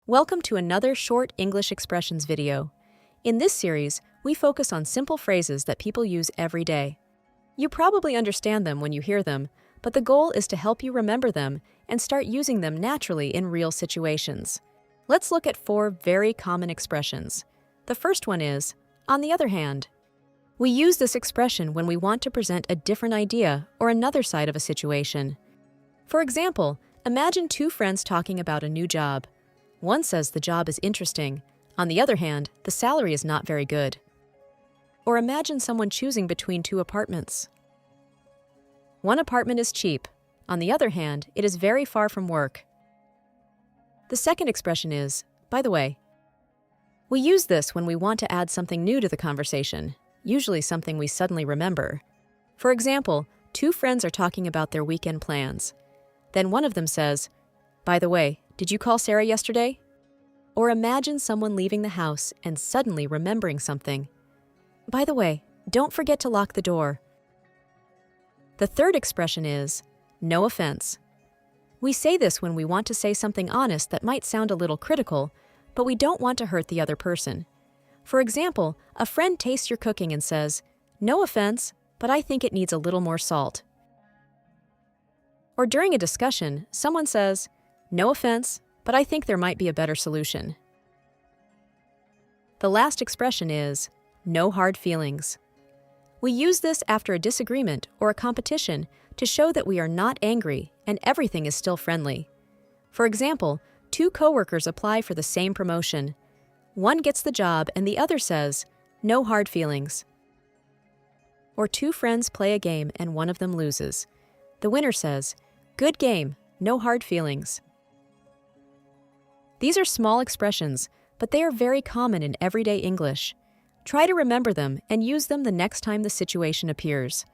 Welcome to another short English expressions video. In this series, we focus on simple phrases that people use every day. You probably understand them when you hear them, but the goal is to help you remember them and start using them naturally in real situations. Let's look at 4 very common expressions. The first one is, on the other hand. We use this expression when we want to present a different idea or another side of a situation. For example, imagine 2 friends talking about a new job. One says the job is interesting. On the other hand, the salary is not very good. Or imagine someone choosing between 2 apartments. One apartment is cheap. On the other hand, it is very far from work. The second expression is, by the way. We use this when we want to add something new to the conversation, usually something we suddenly remember. For example, 2 friends are talking about their weekend plans. Then one of them says, by the way, did you call Sarah yesterday? Or imagine someone leaving the house and suddenly remembering something. By the way, don't forget to lock the door. The third expression is, no offense. We say this when we want to say something honest that might sound a little critical, but we don't want to hurt the other person. For example, a friend tastes your cooking and says, no offense, but I think it needs a little more salt. Or during a discussion, someone says, no offense, but I think there might be a better solution. The last expression is, no hard feelings. We use this after a disagreement or a competition to show that we are not angry and everything is still friendly. For example, 2 coworkers apply for the same promotion. One gets the job and the other says, no hard feelings. Or 2 friends play a game and one of them loses. The winner says, good game, no hard feelings. These are small expressions, but they are very common in everyday English. Try to remember them and use them the next time the situation appears.